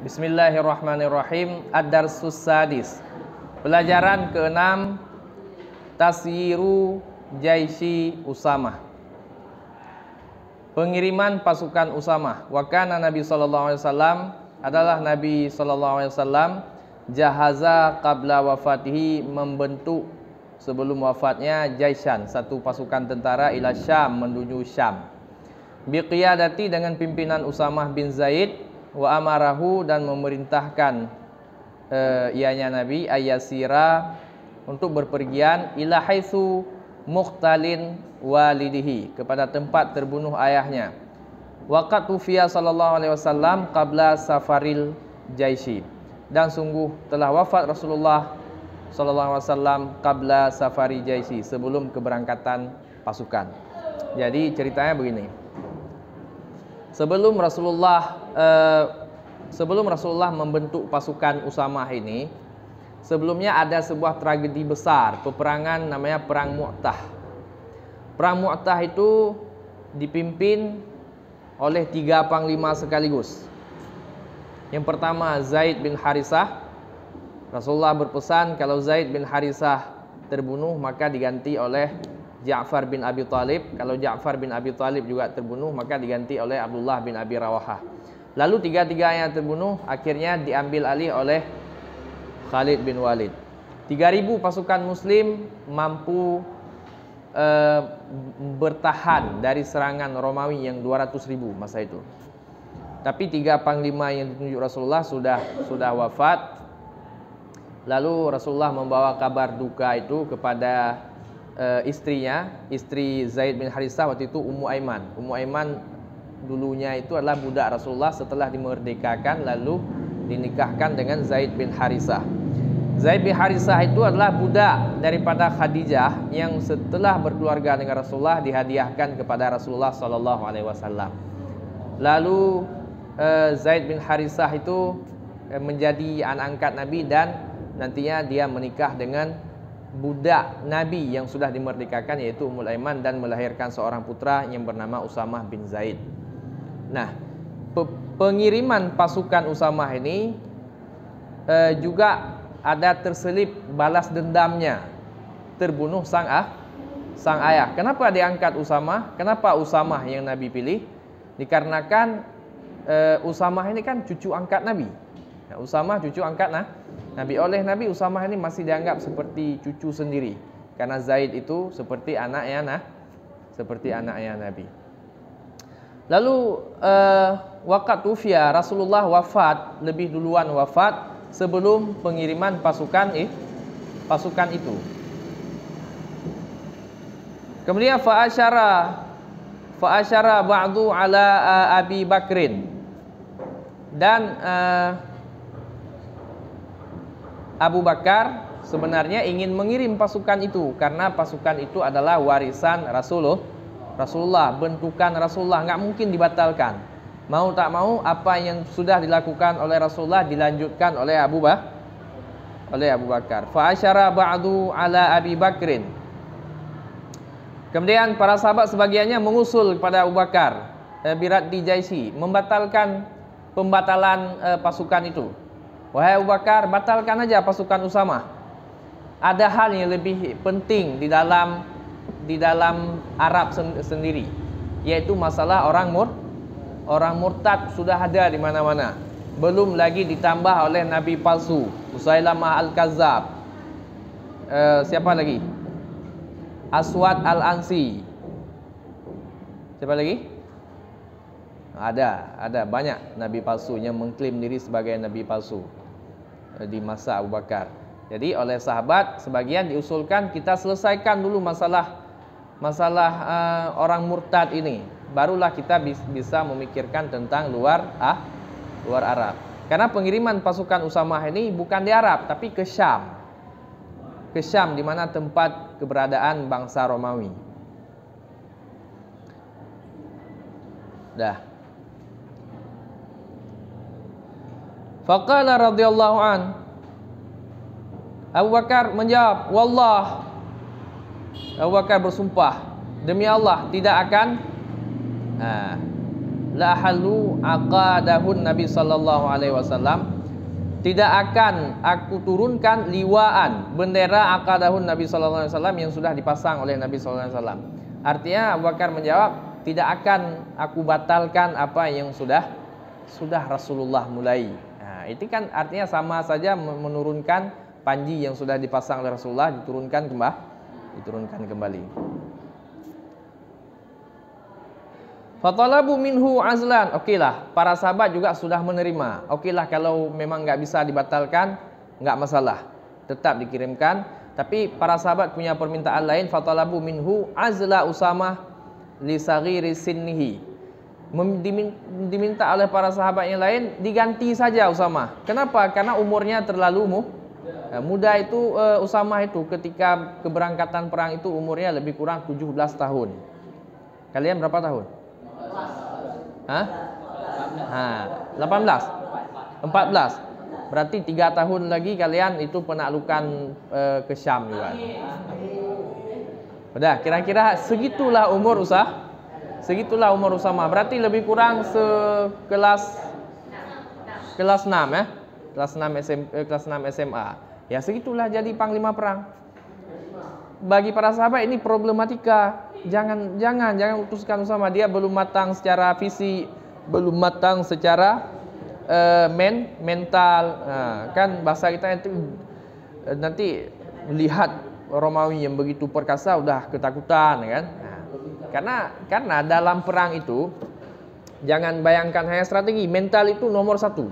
Bismillahirrahmanirrahim. Ad-Darsus Sadis. Pelajaran ke-6, Tasyiru Jaisi Usamah. Pengiriman pasukan Usamah. Wa kana Nabi sallallahu alaihi wasallam, adalah Nabi sallallahu alaihi wasallam, jahaza qabla wafatihi, membentuk sebelum wafatnya, jaisan, satu pasukan tentara, ila Syam, menuju Syam. Biqiyadati, dengan pimpinan Usamah bin Zaid, wa amarahu, dan memerintahkan ianya Nabi, ayasira, untuk berpergian, ila haitsu muqtalin walidihi, kepada tempat terbunuh ayahnya. Waqat tufiya sallallahu alaihi wasallam qabla safaril jaisi, dan sungguh telah wafat Rasulullah sallallahu alaihi wasallam qabla safari jaisi, sebelum keberangkatan pasukan. Jadi ceritanya begini. Sebelum Rasulullah membentuk pasukan Usamah ini, sebelumnya ada sebuah tragedi besar, peperangan namanya Perang Mu'tah. Perang Mu'tah itu dipimpin oleh 3 panglima sekaligus. Yang pertama Zaid bin Harisah. Rasulullah berpesan kalau Zaid bin Harisah terbunuh, maka diganti oleh Ja'far bin Abi Thalib. Kalau Ja'far bin Abi Thalib juga terbunuh, maka diganti oleh Abdullah bin Abi Rawahah. Lalu tiga-tiganya terbunuh, akhirnya diambil alih oleh Khalid bin Walid. 3.000 pasukan muslim mampu bertahan dari serangan Romawi yang 200.000 masa itu. Tapi 3 panglima yang ditunjuk Rasulullah sudah wafat. Lalu Rasulullah membawa kabar duka itu kepada istrinya, istri Zaid bin Harisah waktu itu, Ummu Aiman. Ummu Aiman dulunya itu adalah budak Rasulullah, setelah dimerdekakan lalu dinikahkan dengan Zaid bin Harisah. Zaid bin Harisah itu adalah budak daripada Khadijah yang setelah berkeluarga dengan Rasulullah dihadiahkan kepada Rasulullah sallallahu alaihi wasallam. Lalu Zaid bin Harisah itu menjadi anak angkat Nabi, dan nantinya dia menikah dengan budak Nabi yang sudah dimerdekakan, yaitu Ummul Aiman, dan melahirkan seorang putra yang bernama Usamah bin Zaid. Nah, pengiriman pasukan Usamah ini juga ada terselip balas dendamnya, terbunuh sang ayah. Kenapa diangkat Usamah? Kenapa Usamah yang Nabi pilih? Dikarenakan Usamah ini kan cucu angkat Nabi. Nah, Usamah cucu angkat Nabi. Oleh Nabi, Usamah ini masih dianggap seperti cucu sendiri, karena Zaid itu seperti anaknya Nabi. Lalu waqat tufiya, Rasulullah wafat, lebih duluan wafat sebelum pengiriman pasukan itu. Kemudian fa'asyara ba'du ala Abi Bakrin, dan Abu Bakar sebenarnya ingin mengirim pasukan itu, karena pasukan itu adalah warisan Rasulullah, bentukan Rasulullah, nggak mungkin dibatalkan. Mau tak mau, apa yang sudah dilakukan oleh Rasulullah dilanjutkan oleh Abu Bakar. Fa asyara ba'du ala Abi Bakrin. Kemudian para sahabat sebagiannya mengusul kepada Abu Bakar birat di Jaisi, pembatalan pasukan itu. Wahai Abu Bakar, batalkan aja pasukan Usamah. Ada hal yang lebih penting di dalam Arab sendiri, yaitu masalah orang murtad sudah ada di mana-mana. Belum lagi ditambah oleh nabi palsu, Musailamah al-Kazzab. Siapa lagi? Aswad al-Ansi. Siapa lagi? Ada banyak nabi palsu yang mengklaim diri sebagai nabi palsu di masa Abu Bakar. Jadi oleh sahabat sebagian diusulkan kita selesaikan dulu masalah orang murtad ini, barulah kita bisa memikirkan tentang luar Arab. Karena pengiriman pasukan Usamah ini bukan di Arab tapi ke Syam. Ke Syam, di mana tempat keberadaan bangsa Romawi. Faqala radhiyallahu an, Abu Bakar menjawab, wallah, Abu Bakar bersumpah, demi Allah tidak akan la halu aqadahun Nabi sallallahu alaihi wasallam, tidak akan aku turunkan liwaan, bendera aqadahun Nabi sallallahu alaihi wasallam yang sudah dipasang oleh Nabi sallallahu alaihi wasallam. Artinya Abu Bakar menjawab, tidak akan aku batalkan apa yang sudah Rasulullah mulai. Nah, itu kan artinya sama saja menurunkan panji yang sudah dipasang oleh Rasulullah, diturunkan kembali. Fatalabu minhu azlan. Okeylah, para sahabat juga sudah menerima. Okeylah, kalau memang nggak bisa dibatalkan, nggak masalah, tetap dikirimkan. Tapi para sahabat punya permintaan lain. Fatalabu minhu azla Usamah li saghiri sinnihi. Diminta oleh para sahabat yang lain diganti saja Usamah. Kenapa? Karena umurnya terlalu muda. Itu Usamah itu ketika keberangkatan perang itu umurnya lebih kurang 17 tahun. Kalian berapa tahun? 18. 14. Berarti 3 tahun lagi kalian itu penaklukan ke Syam juga. Udah, kira-kira segitulah umur Usamah. Berarti lebih kurang kelas 6 ya. Kelas 6 SMA. Ya segitulah jadi panglima perang. Bagi para sahabat ini problematika. Jangan utuskan Usamah, dia belum matang secara fisik, belum matang secara mental. Kan bahasa kita itu nanti melihat Romawi yang begitu perkasa udah ketakutan kan. Karena dalam perang itu jangan bayangkan hanya strategi, mental itu nomor satu.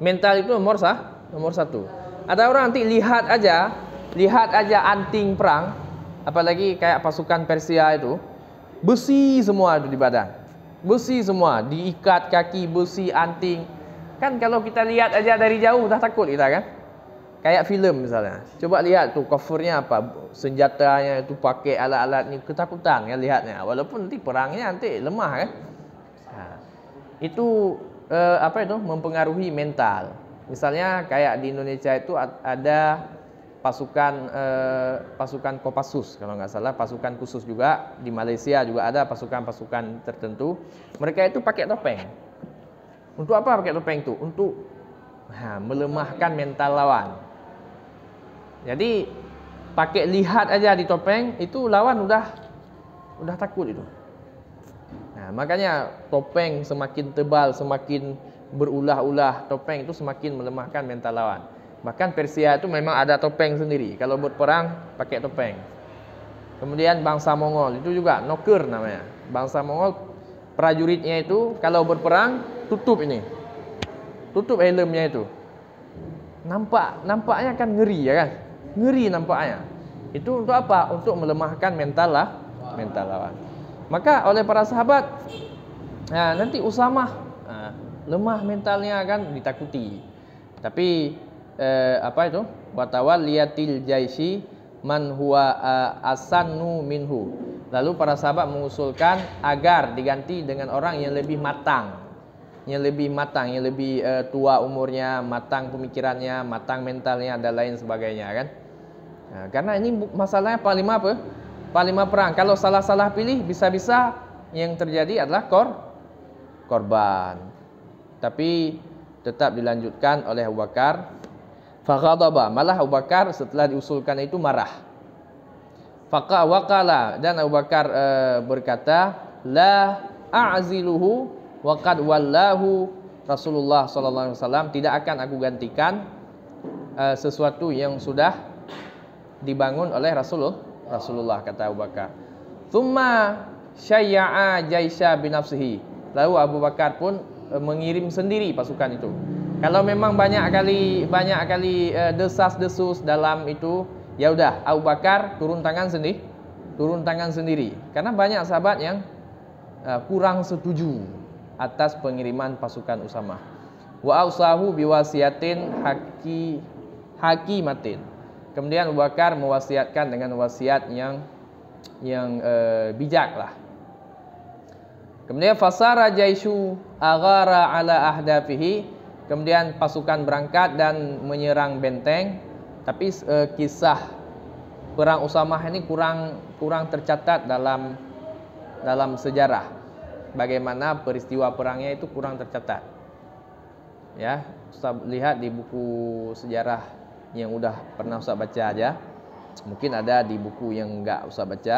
Mental itu nomor satu. Ada orang nanti lihat aja anting perang, apalagi kayak pasukan Persia itu, besi semua itu di badan. Besi semua, diikat kaki, besi, anting. Kan kalau kita lihat aja dari jauh udah takut kita kan. Kayak filem misalnya. Coba lihat tuh covernya apa, senjatanya itu pakai alat-alat ni, ketakutan kan lihatnya. Walaupun nanti perangnya nanti lemah kan. Itu mempengaruhi mental. Misalnya kayak di Indonesia itu ada pasukan Kopassus kalau nggak salah, pasukan khusus juga. Di Malaysia juga ada pasukan-pasukan tertentu. Mereka itu pakai topeng. Untuk apa pakai topeng itu? Untuk melemahkan mental lawan. Jadi pakai lihat aja di topeng itu lawan udah takut itu. Nah, makanya topeng semakin tebal, semakin berulah-ulah topeng itu semakin melemahkan mental lawan. Bahkan Persia itu memang ada topeng sendiri. Kalau berperang pakai topeng. Kemudian bangsa Mongol itu juga noker namanya. Bangsa Mongol prajuritnya itu kalau berperang tutup helmnya itu. Nampaknya kan ngeri ya kan? Ngeri nampaknya. Itu untuk apa? Untuk melemahkan mental lawan. Maka oleh para sahabat, nanti Usamah lemah mentalnya kan ditakuti. Tapi watawalliyatil jaisi man huwa asannu minhu. Lalu para sahabat mengusulkan agar diganti dengan orang yang lebih matang, yang lebih tua umurnya, matang pemikirannya, matang mentalnya dan lain sebagainya kan. Karena ini masalahnya panglima perang. Kalau salah pilih bisa-bisa yang terjadi adalah korban. Tapi tetap dilanjutkan oleh Abu Bakar. Faghadaba, malah Abu Bakar setelah diusulkan itu marah. Waqala, dan Abu Bakar berkata, la a'ziluhu wa qad wallahu Rasulullah sallallahu alaihi wasallam, tidak akan aku gantikan sesuatu yang sudah dibangun oleh Rasulullah, kata Abu Bakar. Thumma syayya'a jaisha binafsihi. Lalu Abu Bakar pun mengirim sendiri pasukan itu. Kalau memang banyak kali desas-desus dalam itu, ya udah Abu Bakar turun tangan sendiri. Karena banyak sahabat yang kurang setuju atas pengiriman pasukan Usamah. Wa ausahu biwasiyatin hakimatin. Kemudian Abu Bakar mewasiatkan dengan wasiat yang bijak lah. Kemudian fasara jaishu aghara ala ahdafihi. Kemudian pasukan berangkat dan menyerang benteng. Tapi kisah perang Usamah ini kurang tercatat dalam sejarah. bagaimana peristiwa perangnya itu kurang tercatat. Ya, Ustaz lihat di buku sejarah yang udah pernah Ustaz baca aja. Mungkin ada di buku yang enggak Ustaz baca.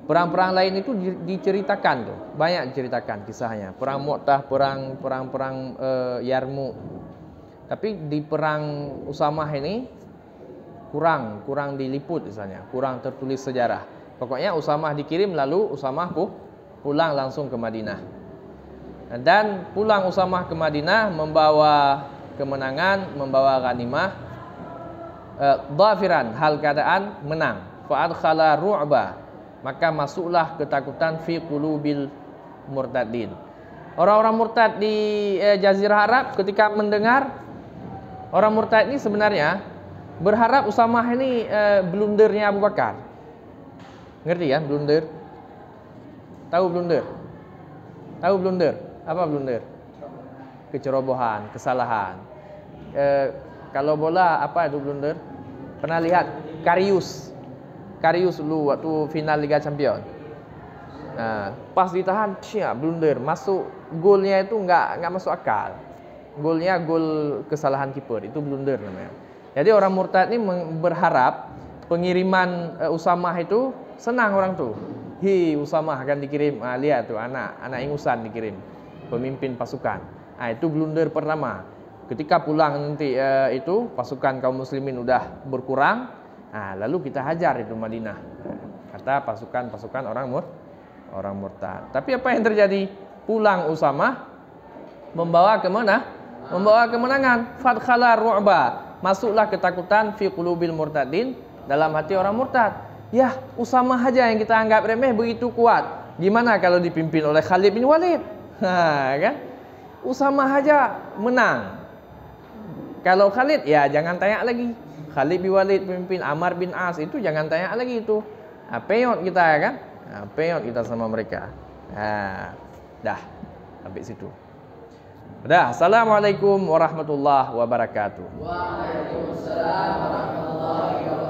Perang-perang lain itu diceritakan tuh, banyak diceritakan kisahnya. Perang Mu'tah, perang Yarmuk. Tapi di perang Usamah ini kurang diliput misalnya, kurang tertulis sejarah. Pokoknya Usamah dikirim, lalu Usamah pulang langsung ke Madinah. Dan pulang Usamah ke Madinah membawa kemenangan, membawa ghanimah, dhafiran, hal keadaan menang. Fa'adkhala ru'ba, maka masuklah ketakutan fi qulubil murtadin. Orang-orang murtad di Jazirah Arab ketika mendengar, orang murtad ini sebenarnya berharap Usamah ini blundernya Abu Bakar. Ngerti kan blunder? Tahu blunder? Tahu blunder? Apa blunder? Kecerobohan, kesalahan. Kalau bola apa itu blunder? Pernah lihat Karius dulu waktu final Liga Champions. Nah, pas ditahan, blunder, masuk golnya itu nggak masuk akal. Golnya gol kesalahan kiper, itu blunder namanya. Jadi orang murtad ini berharap pengiriman Usamah itu senang orang tuh. Usamah akan dikirim, lihat tuh anak ingusan dikirim, pemimpin pasukan. Itu blunder pertama. Ketika pulang nanti itu pasukan kaum muslimin udah berkurang, lalu kita hajar itu Madinah. Kata pasukan orang murtad. Tapi apa yang terjadi? Pulang Usamah membawa kemana? Membawa kemenangan. Fadkhala ru'ba, masuklah ketakutan fi qulubil murtadin, dalam hati orang murtad. Ya, Usamah aja yang kita anggap remeh begitu kuat. Gimana kalau dipimpin oleh Khalid bin Walid? Kan? Usamah aja menang. Kalau Khalid, ya jangan tanya lagi. Khalid bin Walid pemimpin, Ammar bin As itu jangan tanya lagi itu. Peot kita ya kan? Peot kita sama mereka. Dah sampai situ. Dah. Assalamualaikum warahmatullahi wabarakatuh. Waalaikumsalam warahmatullahi wabarakatuh.